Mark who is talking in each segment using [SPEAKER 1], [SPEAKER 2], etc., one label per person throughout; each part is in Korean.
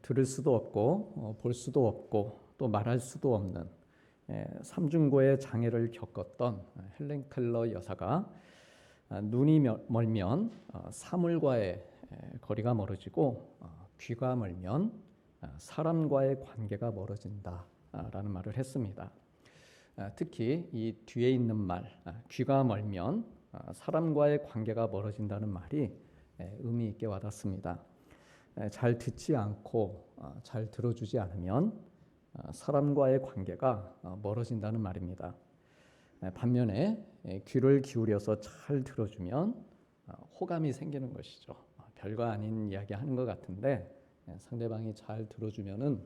[SPEAKER 1] 들을 수도 없고 볼 수도 없고 또 말할 수도 없는 삼중고의 장애를 겪었던 헬렌 켈러 여사가 눈이 멀면 사물과의 거리가 멀어지고 귀가 멀면 사람과의 관계가 멀어진다라는 말을 했습니다. 특히 이 뒤에 있는 말, 귀가 멀면 사람과의 관계가 멀어진다는 말이 의미 있게 와닿습니다. 잘 듣지 않고 잘 들어주지 않으면 사람과의 관계가 멀어진다는 말입니다. 반면에 귀를 기울여서 잘 들어주면 호감이 생기는 것이죠. 별거 아닌 이야기 하는 것 같은데 상대방이 잘 들어주면은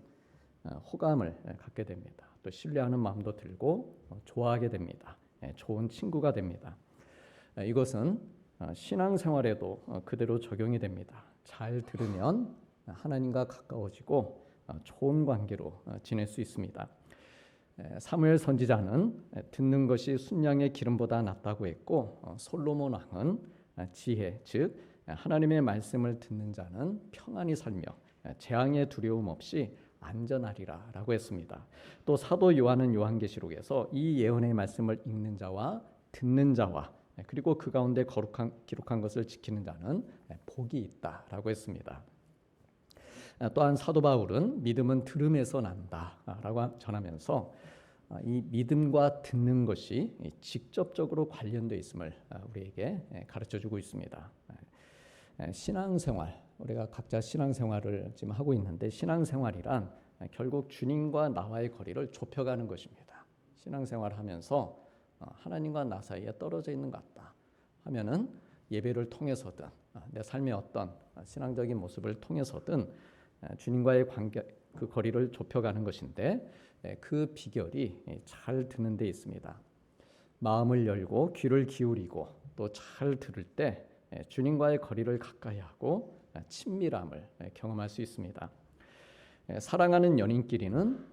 [SPEAKER 1] 호감을 갖게 됩니다. 또 신뢰하는 마음도 들고 좋아하게 됩니다. 좋은 친구가 됩니다. 이것은 신앙생활에도 그대로 적용이 됩니다. 잘 들으면 하나님과 가까워지고 좋은 관계로 지낼 수 있습니다. 사무엘 선지자는 듣는 것이 순양의 기름보다 낫다고 했고 솔로몬 왕은 지혜, 즉 하나님의 말씀을 듣는 자는 평안히 살며 재앙의 두려움 없이 안전하리라 라고 했습니다. 또 사도 요한은 요한계시록에서 이 예언의 말씀을 읽는 자와 듣는 자와 그리고 그 가운데 기록한 것을 지키는 자는 복이 있다라고 했습니다. 또한 사도 바울은 믿음은 들음에서 난다라고 전하면서 이 믿음과 듣는 것이 직접적으로 관련되어 있음을 우리에게 가르쳐주고 있습니다. 신앙생활, 우리가 각자 신앙생활을 지금 하고 있는데 신앙생활이란 결국 주님과 나와의 거리를 좁혀가는 것입니다. 신앙생활하면서 하나님과 나 사이에 떨어져 있는 것 같다 하면은 예배를 통해서든 내 삶의 어떤 신앙적인 모습을 통해서든 주님과의 관계 그 거리를 좁혀가는 것인데 그 비결이 잘 듣는 데 있습니다. 마음을 열고 귀를 기울이고 또 잘 들을 때 주님과의 거리를 가까이 하고 친밀함을 경험할 수 있습니다. 사랑하는 연인끼리는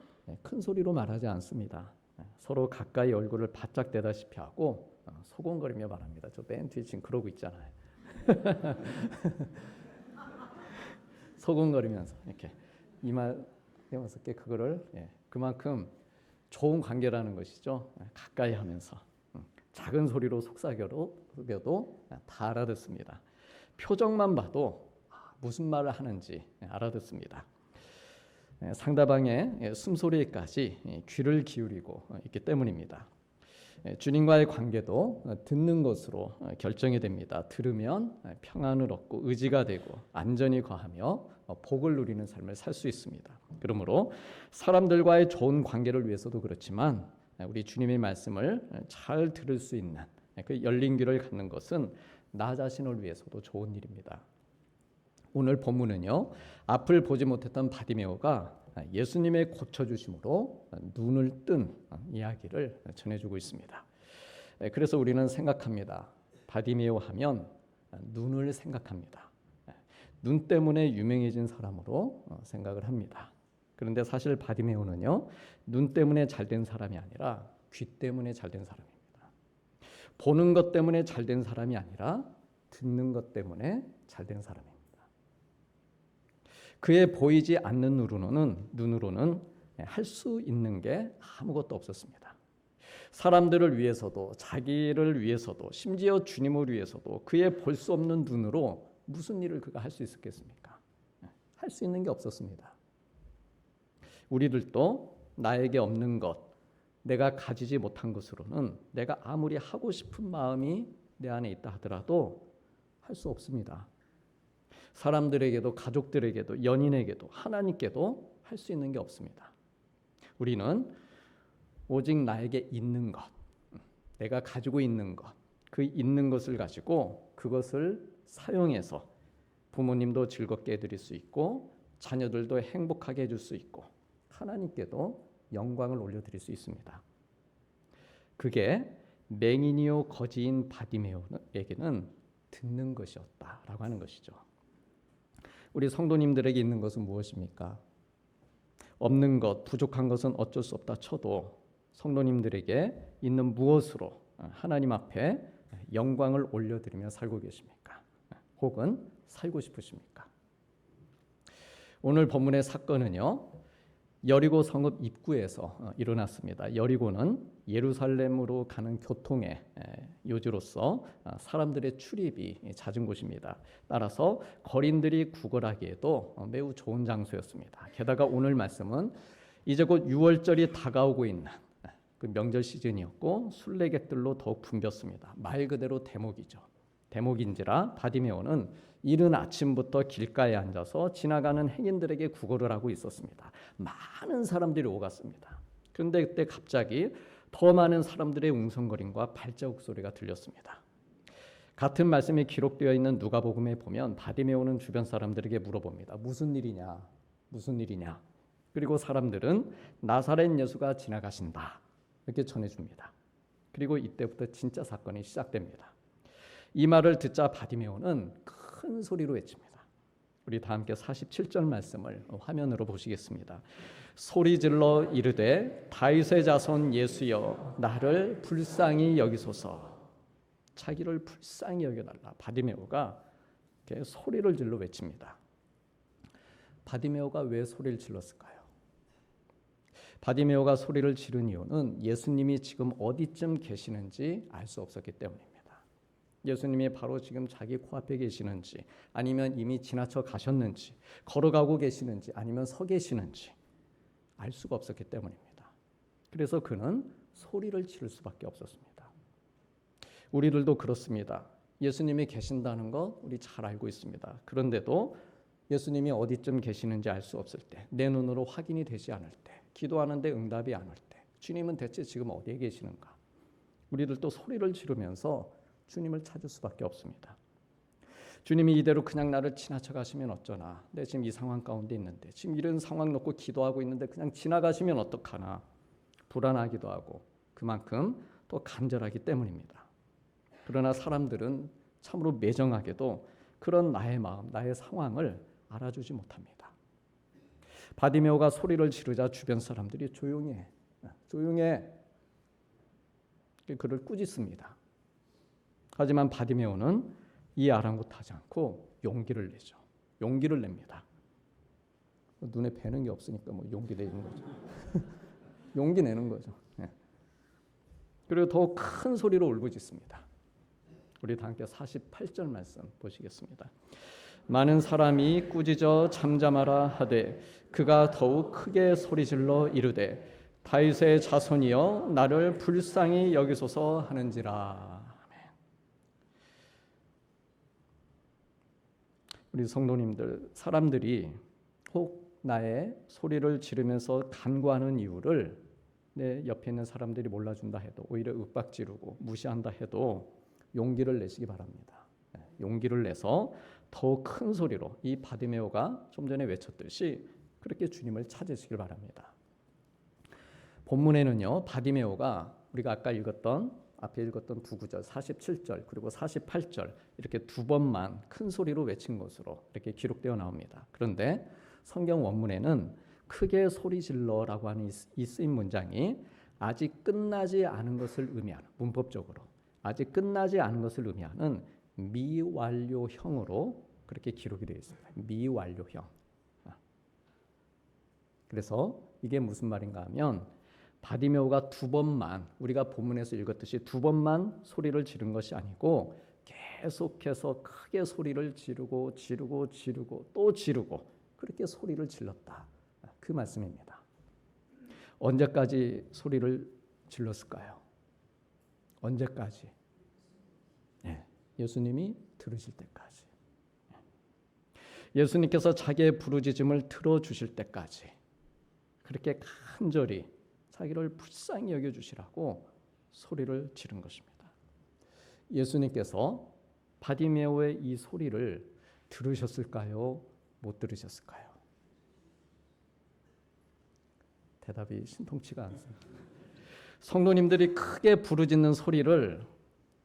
[SPEAKER 1] 큰 소리로 말하지 않습니다. 서로 가까이 얼굴을 바짝 대다시피 하고 소곤거리며 말합니다. 저 맨 뒤에 지금 그러고 있잖아요. 소곤거리면서 이렇게 이마 대면서 그거를 그만큼 좋은 관계라는 것이죠. 가까이 하면서 작은 소리로 속삭여도 다 알아듣습니다. 표정만 봐도 무슨 말을 하는지 알아듣습니다. 상대방의 숨소리까지 귀를 기울이고 있기 때문입니다. 주님과의 관계도 듣는 것으로 결정이 됩니다. 들으면 평안을 얻고 의지가 되고 안전이 거하며 복을 누리는 삶을 살 수 있습니다. 그러므로 사람들과의 좋은 관계를 위해서도 그렇지만 우리 주님의 말씀을 잘 들을 수 있는 그 열린 귀를 갖는 것은 나 자신을 위해서도 좋은 일입니다. 오늘 본문은요, 앞을 보지 못했던 바디메오가 예수님의 고쳐주심으로 눈을 뜬 이야기를 전해주고 있습니다. 그래서 우리는 생각합니다. 바디메오 하면 눈을 생각합니다. 눈 때문에 유명해진 사람으로 생각을 합니다. 그런데 사실 바디메오는요, 눈 때문에 잘된 사람이 아니라 귀 때문에 잘된 사람입니다. 보는 것 때문에 잘된 사람이 아니라 듣는 것 때문에 잘된 사람입니다. 그의 보이지 않는 눈으로는 할 수 있는 게 아무것도 없었습니다. 사람들을 위해서도 자기를 위해서도 심지어 주님을 위해서도 그의 볼 수 없는 눈으로 무슨 일을 그가 할 수 있었겠습니까? 할 수 있는 게 없었습니다. 우리들도 나에게 없는 것, 내가 가지지 못한 것으로는 내가 아무리 하고 싶은 마음이 내 안에 있다 하더라도 할 수 없습니다. 사람들에게도 가족들에게도 연인에게도 하나님께도 할 수 있는 게 없습니다. 우리는 오직 나에게 있는 것, 내가 가지고 있는 것, 그 있는 것을 가지고 그것을 사용해서 부모님도 즐겁게 해드릴 수 있고 자녀들도 행복하게 해줄 수 있고 하나님께도 영광을 올려드릴 수 있습니다. 그게 맹인이요 거지인 바디메오에게는 듣는 것이었다라고 하는 것이죠. 우리 성도님들에게 있는 것은 무엇입니까? 없는 것, 부족한 것은 어쩔 수 없다 쳐도 성도님들에게 있는 무엇으로 하나님 앞에 영광을 올려드리며 살고 계십니까? 혹은 살고 싶으십니까? 오늘 본문의 사건은요, 여리고 성읍 입구에서 일어났습니다. 여리고는 예루살렘으로 가는 교통의 요지로서 사람들의 출입이 잦은 곳입니다. 따라서 거린들이 구걸하기에도 매우 좋은 장소였습니다. 게다가 오늘 말씀은 이제 곧 6월절이 다가오고 있는 그 명절 시즌이었고 순례객들로 더욱 붐볐습니다. 말 그대로 대목이죠. 대목인지라 바디메오는 이른 아침부터 길가에 앉아서 지나가는 행인들에게 구걸을 하고 있었습니다. 많은 사람들이 오갔습니다. 그런데 그때 갑자기 더 많은 사람들의 웅성거림과 발자국 소리가 들렸습니다. 같은 말씀이 기록되어 있는 누가복음에 보면 바디메오는 주변 사람들에게 물어봅니다. 무슨 일이냐? 무슨 일이냐? 그리고 사람들은 나사렛 예수가 지나가신다. 이렇게 전해줍니다. 그리고 이때부터 진짜 사건이 시작됩니다. 이 말을 듣자 바디메오는 큰 소리로 외칩니다. 우리 다 함께 47절 말씀을 화면으로 보시겠습니다. 소리 질러 이르되 다윗의 자손 예수여 나를 불쌍히 여기소서. 자기를 불쌍히 여겨달라. 바디메오가 소리를 질러 외칩니다. 바디메오가 왜 소리를 질렀을까요? 바디메오가 소리를 지른 이유는 예수님이 지금 어디쯤 계시는지 알 수 없었기 때문입니다. 예수님이 바로 지금 자기 코앞에 계시는지 아니면 이미 지나쳐 가셨는지 걸어가고 계시는지 아니면 서 계시는지 알 수가 없었기 때문입니다. 그래서 그는 소리를 지를 수밖에 없었습니다. 우리들도 그렇습니다. 예수님이 계신다는 것 우리 잘 알고 있습니다. 그런데도 예수님이 어디쯤 계시는지 알 수 없을 때, 내 눈으로 확인이 되지 않을 때, 기도하는데 응답이 안 올 때 주님은 대체 지금 어디에 계시는가? 우리들도 소리를 지르면서 주님을 찾을 수밖에 없습니다. 주님이 이대로 그냥 나를 지나쳐 가시면 어쩌나? 내 지금 이 상황 가운데 있는데 지금 이런 상황 놓고 기도하고 있는데 그냥 지나가시면 어떡하나? 불안하기도 하고 그만큼 또 간절하기 때문입니다. 그러나 사람들은 참으로 매정하게도 그런 나의 마음, 나의 상황을 알아주지 못합니다. 바디메오가 소리를 지르자 주변 사람들이 조용해, 조용해. 그를 꾸짖습니다. 하지만 바디메오는 이 아랑곳하지 않고 용기를 내죠. 용기를 냅니다. 눈에 뵈는 게 없으니까 뭐 용기 내는 거죠. 용기 내는 거죠. 그리고 더 큰 소리로 울부짖습니다. 우리 다 함께 48절 말씀 보시겠습니다. 많은 사람이 꾸짖어 잠잠하라 하되 그가 더욱 크게 소리질러 이르되 다윗의 자손이여 나를 불쌍히 여기소서 하는지라. 우리 성도님들, 사람들이 혹 나의 소리를 지르면서 간구하는 이유를 내 옆에 있는 사람들이 몰라준다 해도 오히려 윽박지르고 무시한다 해도 용기를 내시기 바랍니다. 용기를 내서 더 큰 소리로 이 바디메오가 좀 전에 외쳤듯이 그렇게 주님을 찾으시길 바랍니다. 본문에는요, 바디메오가 우리가 아까 앞에 읽었던 두 구절 47절 그리고 48절 이렇게 두 번만 큰 소리로 외친 것으로 이렇게 기록되어 나옵니다. 그런데 성경 원문에는 크게 소리 질러라고 하는 이 쓰임 문장이 아직 끝나지 않은 것을 의미하는, 문법적으로 아직 끝나지 않은 것을 의미하는 미완료형으로 그렇게 기록이 되어 있습니다. 미완료형. 그래서 이게 무슨 말인가 하면 바디메오가 두 번만, 우리가 본문에서 읽었듯이 두 번만 소리를 지른 것이 아니고 계속해서 크게 소리를 지르고 또 지르고 그렇게 소리를 질렀다. 그 말씀입니다. 언제까지 소리를 질렀을까요? 언제까지? 예수님이 들으실 때까지. 예수님께서 자기의 부르짖음을 들어주실 때까지 그렇게 간절히 자기를 불쌍히 여겨주시라고 소리를 지른 것입니다. 예수님께서 바디메오의 이 소리를 들으셨을까요? 못 들으셨을까요? 대답이 신통치가 않습니다. 성도님들이 크게 부르짖는 소리를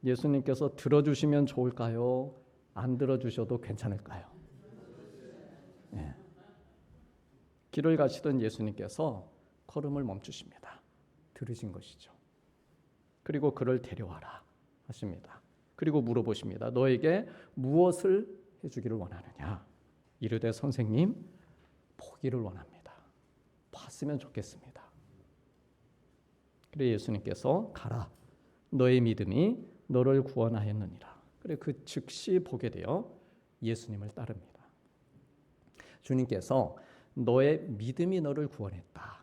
[SPEAKER 1] 예수님께서 들어주시면 좋을까요? 안 들어주셔도 괜찮을까요? 길을 가시던 예수님께서 걸음을 멈추십니다. 들으신 것이죠. 그리고 그를 데려와라 하십니다. 그리고 물어보십니다. 너에게 무엇을 해주기를 원하느냐? 이르되 선생님 보기를 원합니다. 봤으면 좋겠습니다. 그래 예수님께서 가라, 너의 믿음이 너를 구원하였느니라. 그래 그 즉시 보게 되어 예수님을 따릅니다. 주님께서 너의 믿음이 너를 구원했다.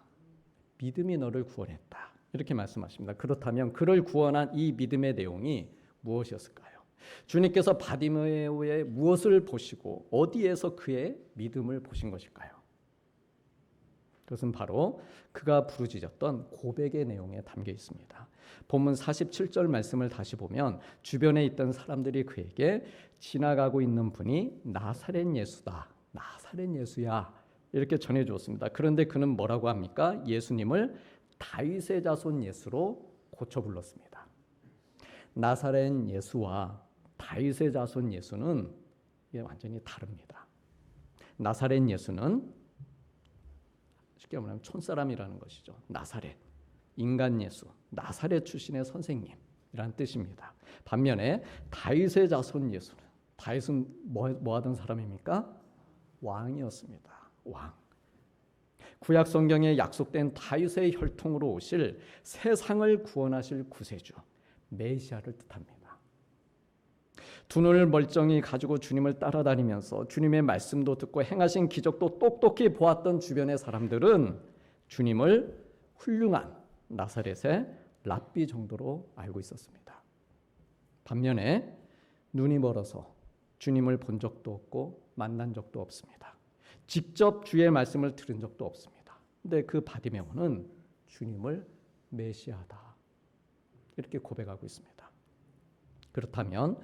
[SPEAKER 1] 믿음이 너를 구원했다. 이렇게 말씀하십니다. 그렇다면 그를 구원한 이 믿음의 내용이 무엇이었을까요? 주님께서 바디메오의 무엇을 보시고 어디에서 그의 믿음을 보신 것일까요? 그것은 바로 그가 부르짖었던 고백의 내용에 담겨 있습니다. 본문 47절 말씀을 다시 보면 주변에 있던 사람들이 그에게 지나가고 있는 분이 나사렛 예수다. 나사렛 예수야. 이렇게 전해 주었습니다. 그런데 그는 뭐라고 합니까? 예수님을 다윗의 자손 예수로 고쳐 불렀습니다. 나사렛 예수와 다윗의 자손 예수는 이게 완전히 다릅니다. 나사렛 예수는 쉽게 말하면 촌사람이라는 것이죠. 나사렛, 인간 예수, 나사렛 출신의 선생님이라는 뜻입니다. 반면에 다윗의 자손 예수는, 다윗은 뭐 하던 사람입니까? 왕이었습니다. 왕. 구약 성경에 약속된 다윗의 혈통으로 오실 세상을 구원하실 구세주, 메시아를 뜻합니다. 두 눈을 멀쩡히 가지고 주님을 따라다니면서 주님의 말씀도 듣고 행하신 기적도 똑똑히 보았던 주변의 사람들은 주님을 훌륭한 나사렛의 랍비 정도로 알고 있었습니다. 반면에 눈이 멀어서 주님을 본 적도 없고 만난 적도 없습니다. 직접 주의 말씀을 들은 적도 없습니다. 근데 그 바디메오는 주님을 메시아다. 이렇게 고백하고 있습니다. 그렇다면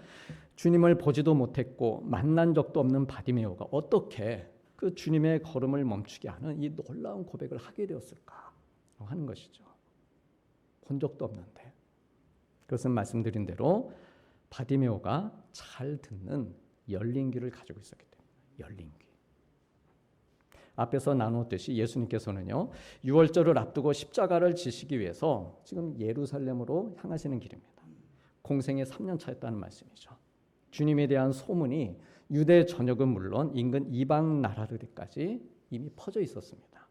[SPEAKER 1] 주님을 보지도 못했고 만난 적도 없는 바디메오가 어떻게 그 주님의 걸음을 멈추게 하는 이 놀라운 고백을 하게 되었을까 하는 것이죠. 본 적도 없는데. 그것은 말씀드린 대로 바디메오가 잘 듣는 열린 귀를 가지고 있었기 때문에 열린 귀. 앞에서 나누었듯이 예수님께서는요 6월절을 앞두고 십자가를 지시기 위해서 지금 예루살렘으로 향하시는 길입니다. 공생의 3년 차였다는 말씀이죠. 주님에 대한 소문이 유대 전역은 물론 인근 이방 나라들까지 이미 퍼져 있었습니다.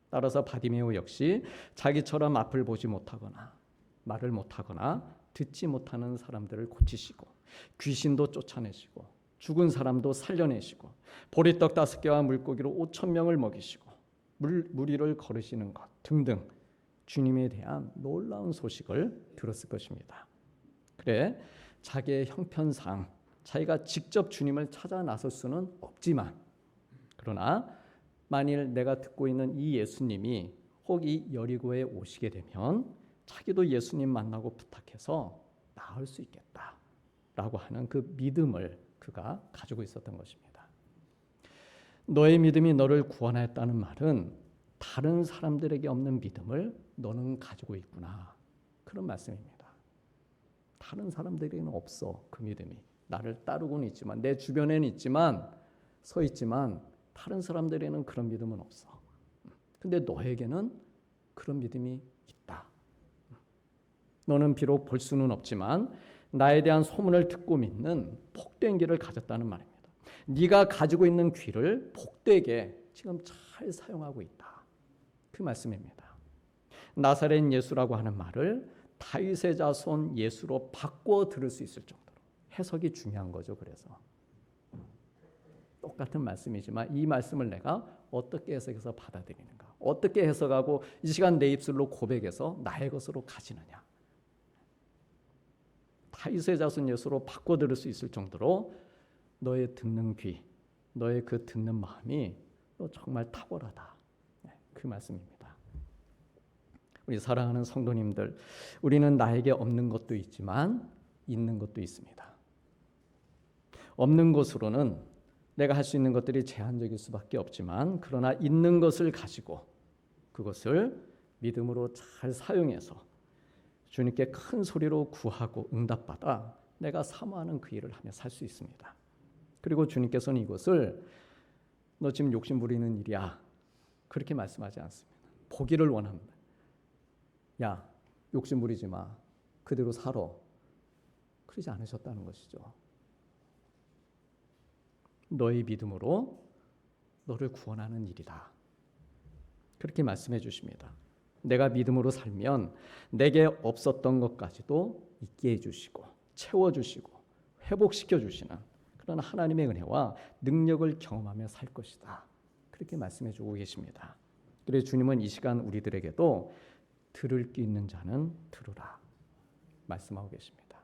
[SPEAKER 1] 따라서 바디메오 역시 자기처럼 앞을 보지 못하거나 말을 못하거나 듣지 못하는 사람들을 고치시고 귀신도 쫓아내시고 죽은 사람도 살려내시고 보리떡 5개와 물고기로 5,000명을 먹이시고 무리를 걸으시는 것 등등 주님에 대한 놀라운 소식을 들었을 것입니다. 그래 자기의 형편상 자기가 직접 주님을 찾아 나설 수는 없지만 그러나 만일 내가 듣고 있는 이 예수님이 혹 이 여리고에 오시게 되면 자기도 예수님 만나고 부탁해서 나을 수 있겠다라고 하는 그 믿음을 그가 가지고 있었던 것입니다. 너의 믿음이 너를 구원하였다는 말은 다른 사람들에게 없는 믿음을 너는 가지고 있구나. 그런 말씀입니다. 다른 사람들에게는 없어. 그 믿음이. 나를 따르고는 있지만 내 주변에는 있지만 서 있지만 다른 사람들에게는 그런 믿음은 없어. 근데 너에게는 그런 믿음이 있다. 너는 비록 볼 수는 없지만 나에 대한 소문을 듣고 믿는 복된 귀를 가졌다는 말입니다. 네가 가지고 있는 귀를 복되게 지금 잘 사용하고 있다. 그 말씀입니다. 나사렛 예수라고 하는 말을 다윗의 자손 예수로 바꿔 들을 수 있을 정도로 해석이 중요한 거죠. 그래서 똑같은 말씀이지만 이 말씀을 내가 어떻게 해석해서 받아들이는가, 어떻게 해석하고 이 시간 내 입술로 고백해서 나의 것으로 가지느냐. 다윗의 자손 예수로 바꿔 들을 수 있을 정도로 너의 듣는 귀, 너의 그 듣는 마음이 너 정말 탁월하다. 그 말씀입니다. 우리 사랑하는 성도님들, 우리는 나에게 없는 것도 있지만 있는 것도 있습니다. 없는 것으로는 내가 할 수 있는 것들이 제한적일 수밖에 없지만 그러나 있는 것을 가지고 그것을 믿음으로 잘 사용해서 주님께 큰 소리로 구하고 응답받아 내가 사모하는 그 일을 하며 살 수 있습니다. 그리고 주님께서는 이것을 너 지금 욕심 부리는 일이야 그렇게 말씀하지 않습니다. 보기를 원합니다. 야, 욕심 부리지 마. 그대로 살아. 그러지 않으셨다는 것이죠. 너의 믿음으로 너를 구원하는 일이다. 그렇게 말씀해 주십니다. 내가 믿음으로 살면 내게 없었던 것까지도 있게 해주시고 채워주시고 회복시켜 주시는 그런 하나님의 은혜와 능력을 경험하며 살 것이다. 그렇게 말씀해 주고 계십니다. 그래서 주님은 이 시간 우리들에게도 들을 게 있는 자는 들으라 말씀하고 계십니다.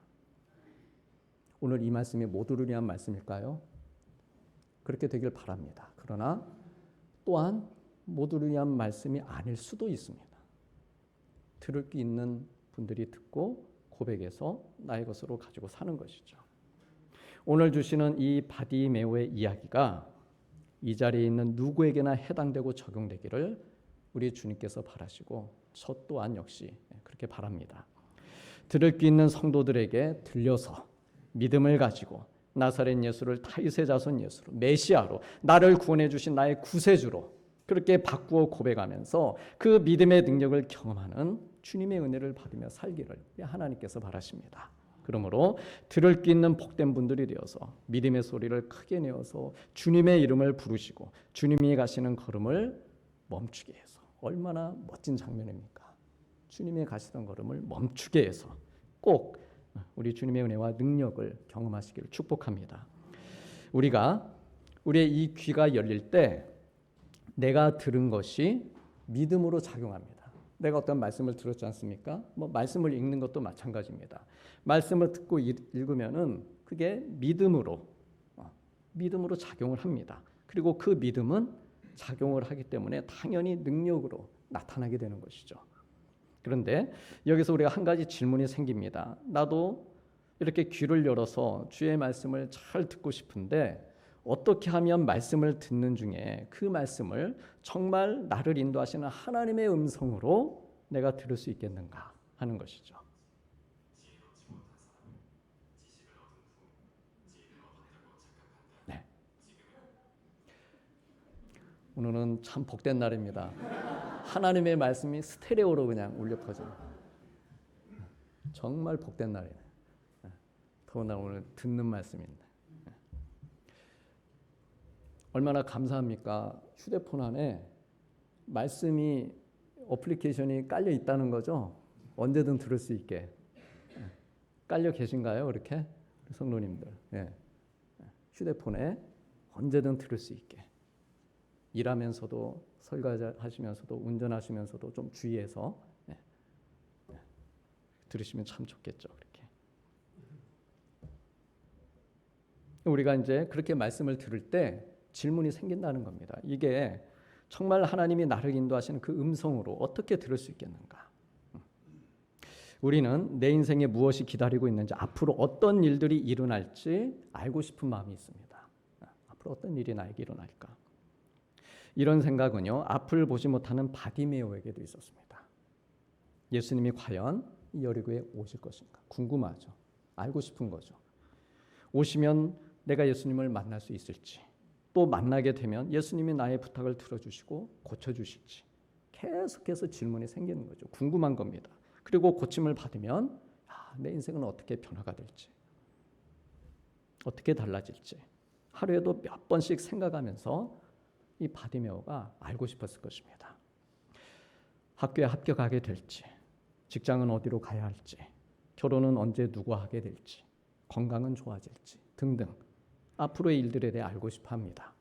[SPEAKER 1] 오늘 이 말씀이 모두를 위한 말씀일까요? 그렇게 되길 바랍니다. 그러나 또한 모두를 위한 말씀이 아닐 수도 있습니다. 들을 게 있는 분들이 듣고 고백해서 나의 것으로 가지고 사는 것이죠. 오늘 주시는 이 바디메오의 이야기가 이 자리에 있는 누구에게나 해당되고 적용되기를 우리 주님께서 바라시고 저 또한 역시 그렇게 바랍니다. 들을 게 있는 성도들에게 들려서 믿음을 가지고 나사렛 예수를 다윗의 자손 예수로 메시아로 나를 구원해 주신 나의 구세주로 그렇게 바꾸어 고백하면서 그 믿음의 능력을 경험하는 주님의 은혜를 받으며 살기를 하나님께서 바라십니다. 그러므로 들을 게 있는 복된 분들이 되어서 믿음의 소리를 크게 내어서 주님의 이름을 부르시고 주님이 가시는 걸음을 멈추게 해서 얼마나 멋진 장면입니까? 주님이 가시던 걸음을 멈추게 해서 꼭 우리 주님의 은혜와 능력을 경험하시기를 축복합니다. 우리가 우리의 이 귀가 열릴 때 내가 들은 것이 믿음으로 작용합니다. 내가 어떤 말씀을 들었지 않습니까? 말씀을 읽는 것도 마찬가지입니다. 말씀을 듣고 읽으면은 그게 믿음으로 작용을 합니다. 그리고 그 믿음은 작용을 하기 때문에 당연히 능력으로 나타나게 되는 것이죠. 그런데 여기서 우리가 한 가지 질문이 생깁니다. 나도 이렇게 귀를 열어서 주의 말씀을 잘 듣고 싶은데 어떻게 하면 말씀을 듣는 중에 그 말씀을 정말 나를 인도하시는 하나님의 음성으로 내가 들을 수 있겠는가 하는 것이죠. 네. 오늘은 참 복된 날입니다. 하나님의 말씀이 스테레오로 그냥 울려 퍼져요. 정말 복된 날이네. 더구나 오늘 듣는 말씀인데. 얼마나 감사합니까? 휴대폰 안에 말씀이 어플리케이션이 깔려 있다는 거죠. 언제든 들을 수 있게. 깔려 계신가요? 그렇게? 성도님들. 휴대폰에 언제든 들을 수 있게. 일하면서도 설거지하시면서도 운전하시면서도 좀 주의해서 들으시면 참 좋겠죠. 그렇게. 우리가 이제 그렇게 말씀을 들을 때 질문이 생긴다는 겁니다. 이게 정말 하나님이 나를 인도하시는 그 음성으로 어떻게 들을 수 있겠는가? 우리는 내 인생에 무엇이 기다리고 있는지 앞으로 어떤 일들이 일어날지 알고 싶은 마음이 있습니다. 앞으로 어떤 일이 나에게 일어날까? 이런 생각은요. 앞을 보지 못하는 바디메오에게도 있었습니다. 예수님이 과연 여리고에 오실 것인가? 궁금하죠. 알고 싶은 거죠. 오시면 내가 예수님을 만날 수 있을지 또 만나게 되면 예수님이 나의 부탁을 들어주시고 고쳐주실지 계속해서 질문이 생기는 거죠. 궁금한 겁니다. 그리고 고침을 받으면 내 인생은 어떻게 변화가 될지 어떻게 달라질지 하루에도 몇 번씩 생각하면서 이 바디메오가 알고 싶었을 것입니다. 학교에 합격하게 될지 직장은 어디로 가야 할지 결혼은 언제 누구와 하게 될지 건강은 좋아질지 등등 앞으로의 일들에 대해 알고 싶어 합니다.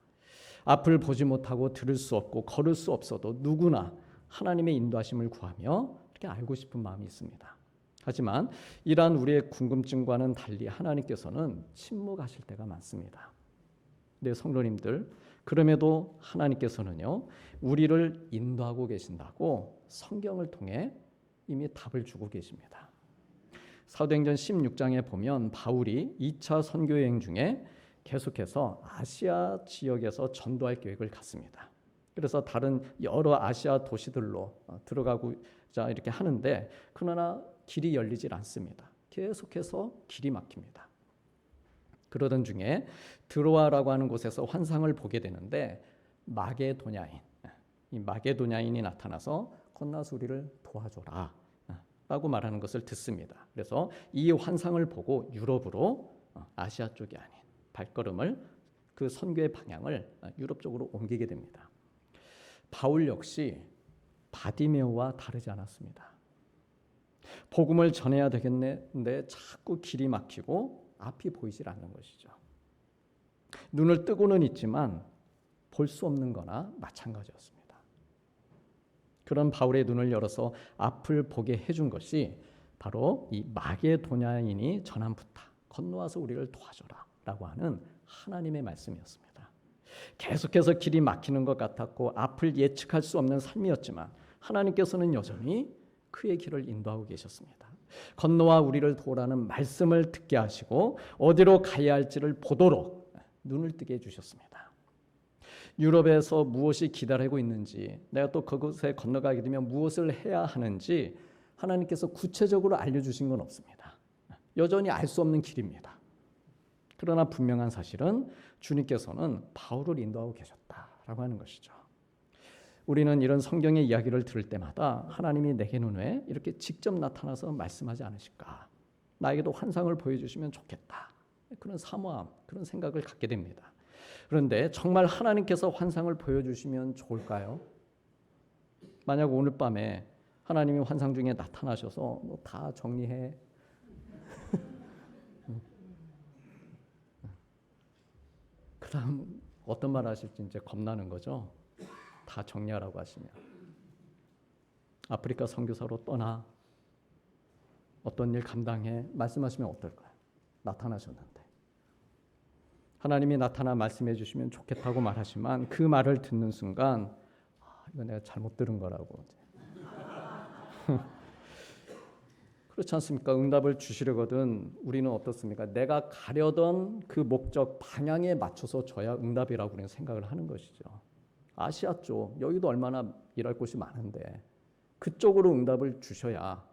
[SPEAKER 1] 앞을 보지 못하고 들을 수 없고 걸을 수 없어도 누구나 하나님의 인도하심을 구하며 이렇게 알고 싶은 마음이 있습니다. 하지만 이러한 우리의 궁금증과는 달리 하나님께서는 침묵하실 때가 많습니다. 네, 성도님들, 그럼에도 하나님께서는요 우리를 인도하고 계신다고 성경을 통해 이미 답을 주고 계십니다. 사도행전 16장에 보면 바울이 2차 선교 여행 중에 계속해서 아시아 지역에서 전도할 계획을 갖습니다. 그래서 다른 여러 아시아 도시들로 들어가고자 이렇게 하는데 그러나 길이 열리질 않습니다. 계속해서 길이 막힙니다. 그러던 중에 드로아라고 하는 곳에서 환상을 보게 되는데 마게도냐인, 이 마게도냐인이 나타나서 건너서 우리를 도와줘라 라고 말하는 것을 듣습니다. 그래서 이 환상을 보고 유럽으로 아시아 쪽이 아닌 발걸음을 그 선교의 방향을 유럽 쪽으로 옮기게 됩니다. 바울 역시 바디메오와 다르지 않았습니다. 복음을 전해야 되겠는데 자꾸 길이 막히고 앞이 보이질 않는 것이죠. 눈을 뜨고는 있지만 볼 수 없는 거나 마찬가지였습니다. 그런 바울의 눈을 열어서 앞을 보게 해준 것이 바로 이 마게도냐인이 전한 부탁, 건너와서 우리를 도와줘라 라고 하는 하나님의 말씀이었습니다. 계속해서 길이 막히는 것 같았고 앞을 예측할 수 없는 삶이었지만 하나님께서는 여전히 그의 길을 인도하고 계셨습니다. 건너와 우리를 도우라는 말씀을 듣게 하시고 어디로 가야 할지를 보도록 눈을 뜨게 해주셨습니다. 유럽에서 무엇이 기다리고 있는지, 내가 또 그곳에 건너가게 되면 무엇을 해야 하는지 하나님께서 구체적으로 알려주신 건 없습니다. 여전히 알 수 없는 길입니다. 그러나 분명한 사실은 주님께서는 바울을 인도하고 계셨다라고 하는 것이죠. 우리는 이런 성경의 이야기를 들을 때마다 하나님이 내게 눈에 이렇게 직접 나타나서 말씀하지 않으실까? 나에게도 환상을 보여주시면 좋겠다. 그런 사모함, 그런 생각을 갖게 됩니다. 그런데 정말 하나님께서 환상을 보여주시면 좋을까요? 만약 오늘 밤에 하나님이 환상 중에 나타나셔서 너 다 정리해. 그 다음 어떤 말 하실지 이제 겁나는 거죠. 다 정리하라고 하시면. 아프리카 선교사로 떠나 어떤 일 감당해 말씀하시면 어떨까요? 나타나셨는데. 하나님이 나타나 말씀해 주시면 좋겠다고 말하지만 그 말을 듣는 순간 이거 내가 잘못 들은 거라고. 그렇지 않습니까? 응답을 주시려거든 우리는 어떻습니까? 내가 가려던 그 목적 방향에 맞춰서 줘야 응답이라고 우리는 생각을 하는 것이죠. 아시아 쪽 여기도 얼마나 일할 곳이 많은데 그쪽으로 응답을 주셔야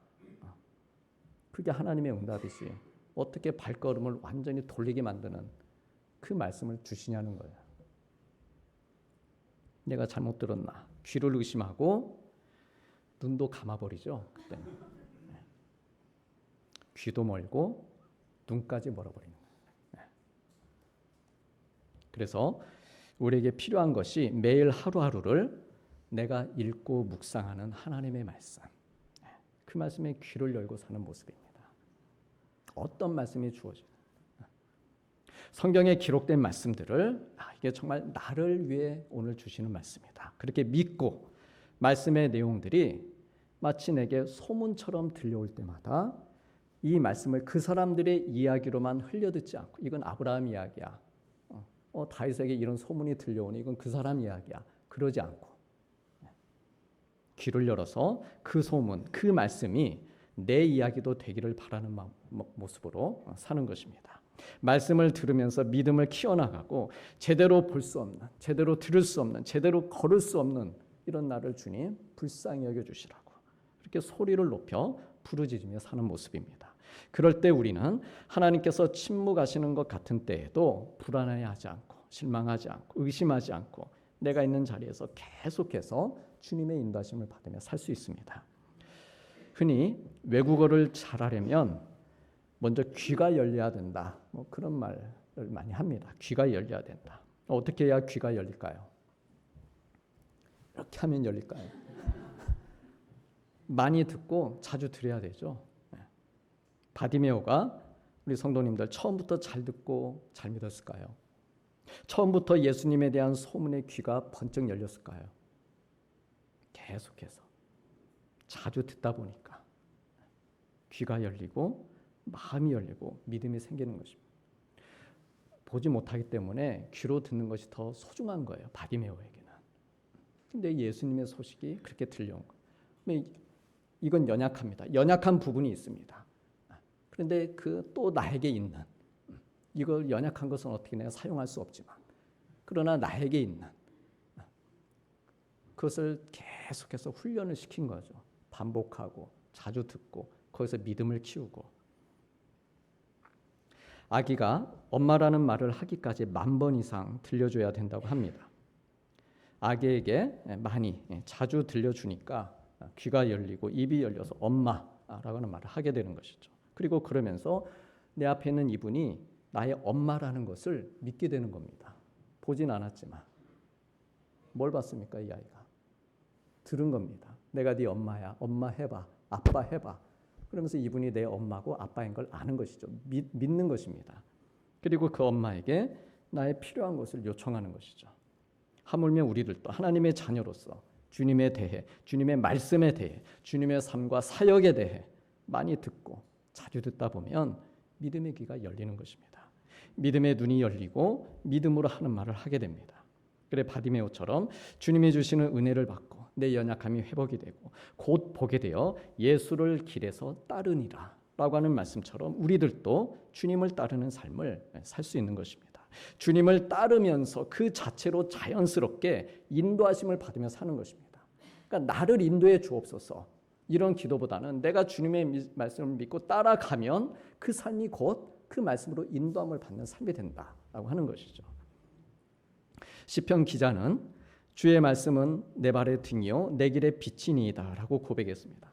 [SPEAKER 1] 그게 하나님의 응답이지. 어떻게 발걸음을 완전히 돌리게 만드는 그 말씀을 주시냐는 거예요. 내가 잘못 들었나? 귀를 의심하고 눈도 감아버리죠. 그때는. 귀도 멀고 눈까지 멀어버리는 거예요. 그래서 우리에게 필요한 것이 매일 하루하루를 내가 읽고 묵상하는 하나님의 말씀. 그 말씀에 귀를 열고 사는 모습입니다. 어떤 말씀이 주어지는 성경에 기록된 말씀들을 이게 정말 나를 위해 오늘 주시는 말씀이다. 그렇게 믿고 말씀의 내용들이 마치 내게 소문처럼 들려올 때마다 이 말씀을 그 사람들의 이야기로만 흘려듣지 않고 이건 아브라함 이야기야. 다윗에게 이런 소문이 들려오니 이건 그 사람 이야기야. 그러지 않고 귀를 열어서 그 소문, 그 말씀이 내 이야기도 되기를 바라는 모습으로 사는 것입니다. 말씀을 들으면서 믿음을 키워나가고 제대로 볼 수 없는, 제대로 들을 수 없는, 제대로 걸을 수 없는 이런 나를 주님 불쌍히 여겨주시라고 이렇게 소리를 높여 부르짖으며 사는 모습입니다. 그럴 때 우리는 하나님께서 침묵하시는 것 같은 때에도 불안해하지 않고 실망하지 않고 의심하지 않고 내가 있는 자리에서 계속해서 주님의 인도하심을 받으며 살 수 있습니다. 흔히 외국어를 잘하려면 먼저 귀가 열려야 된다. 그런 말을 많이 합니다. 귀가 열려야 된다. 어떻게 해야 귀가 열릴까요? 이렇게 하면 열릴까요? 많이 듣고 자주 들어야 되죠. 바디메오가 우리 성도님들 처음부터 잘 듣고 잘 믿었을까요? 처음부터 예수님에 대한 소문의 귀가 번쩍 열렸을까요? 계속해서 자주 듣다 보니까 귀가 열리고 마음이 열리고 믿음이 생기는 것입니다. 보지 못하기 때문에 귀로 듣는 것이 더 소중한 거예요. 바디메오에게는. 근데 예수님의 소식이 그렇게 들려온 거예요. 이건 연약합니다. 연약한 부분이 있습니다. 그런데 그 또 나에게 있는 이걸 연약한 것은 어떻게 내가 사용할 수 없지만 그러나 나에게 있는 그것을 계속해서 훈련을 시킨 거죠. 반복하고 자주 듣고 거기서 믿음을 키우고 아기가 엄마라는 말을 하기까지 10,000번 이상 들려줘야 된다고 합니다. 아기에게 많이 자주 들려주니까 귀가 열리고 입이 열려서 엄마라고 하는 말을 하게 되는 것이죠. 그리고 그러면서 내 앞에 있는 이분이 나의 엄마라는 것을 믿게 되는 겁니다. 보진 않았지만 뭘 봤습니까? 이 아이가 들은 겁니다. 내가 네 엄마야. 엄마 해봐. 아빠 해봐. 그러면서 이분이 내 엄마고 아빠인 걸 아는 것이죠. 믿는 것입니다. 그리고 그 엄마에게 나의 필요한 것을 요청하는 것이죠. 하물며 우리들도 하나님의 자녀로서 주님에 대해, 주님의 말씀에 대해, 주님의 삶과 사역에 대해 많이 듣고 자주 듣다 보면 믿음의 귀가 열리는 것입니다. 믿음의 눈이 열리고 믿음으로 하는 말을 하게 됩니다. 그래 바디메오처럼 주님이 주시는 은혜를 받고 내 연약함이 회복이 되고 곧 보게 되어 예수를 길에서 따르니라 라고 하는 말씀처럼 우리들도 주님을 따르는 삶을 살 수 있는 것입니다. 주님을 따르면서 그 자체로 자연스럽게 인도하심을 받으며 사는 것입니다. 그러니까 나를 인도해 주옵소서 이런 기도보다는 내가 주님의 말씀을 믿고 따라가면 그 삶이 곧 그 말씀으로 인도함을 받는 삶이 된다라고 하는 것이죠. 시편 기자는 주의 말씀은 내 발의 등이요 내 길의 빛이니이다 라고 고백했습니다.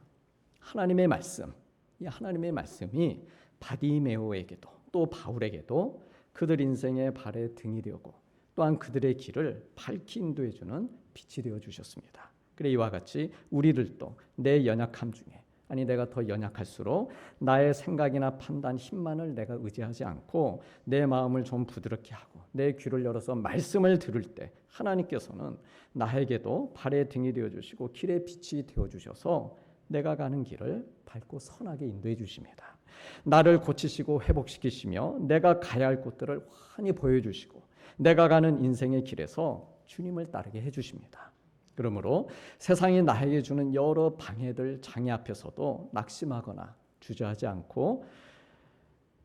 [SPEAKER 1] 하나님의 말씀, 이 하나님의 말씀이 바디메오에게도 또 바울에게도 그들 인생의 발의 등이 되고 또한 그들의 길을 밝히 인도해 주는 빛이 되어 주셨습니다. 그래 이와 같이 우리들도 내 연약함 중에 아니 내가 더 연약할수록 나의 생각이나 판단, 힘만을 내가 의지하지 않고 내 마음을 좀 부드럽게 하고 내 귀를 열어서 말씀을 들을 때 하나님께서는 나에게도 발의 등이 되어주시고 길의 빛이 되어주셔서 내가 가는 길을 밝고 선하게 인도해 주십니다. 나를 고치시고 회복시키시며 내가 가야 할 곳들을 환히 보여주시고 내가 가는 인생의 길에서 주님을 따르게 해주십니다. 그러므로 세상이 나에게 주는 여러 방해들, 장애 앞에서도 낙심하거나 주저하지 않고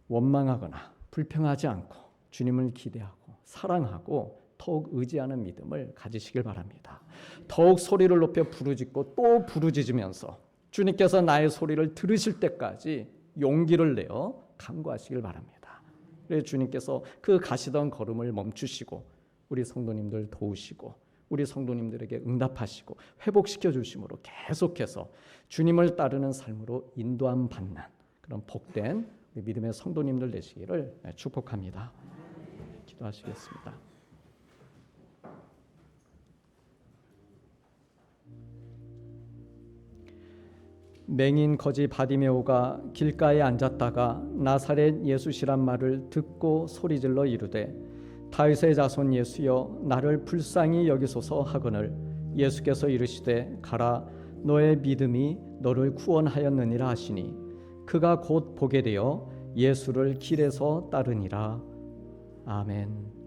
[SPEAKER 1] 원망하거나 불평하지 않고 주님을 기대하고 사랑하고 더욱 의지하는 믿음을 가지시길 바랍니다. 더욱 소리를 높여 부르짖고 또 부르짖으면서 주님께서 나의 소리를 들으실 때까지 용기를 내어 간구하시길 바랍니다. 그래서 주님께서 그 가시던 걸음을 멈추시고 우리 성도님들 도우시고 우리 성도님들에게 응답하시고 회복시켜 주심으로 계속해서 주님을 따르는 삶으로 인도함 받는 그런 복된 우리 믿음의 성도님들 되시기를 축복합니다. 기도하시겠습니다. 맹인 거지 바디메오가 길가에 앉았다가 나사렛 예수시란 말을 듣고 소리질러 이르되 다윗의 자손 예수여 나를 불쌍히 여기소서 하거늘 예수께서 이르시되 가라 너의 믿음이 너를 구원하였느니라 하시니 그가 곧 보게 되어 예수를 길에서 따르니라. 아멘.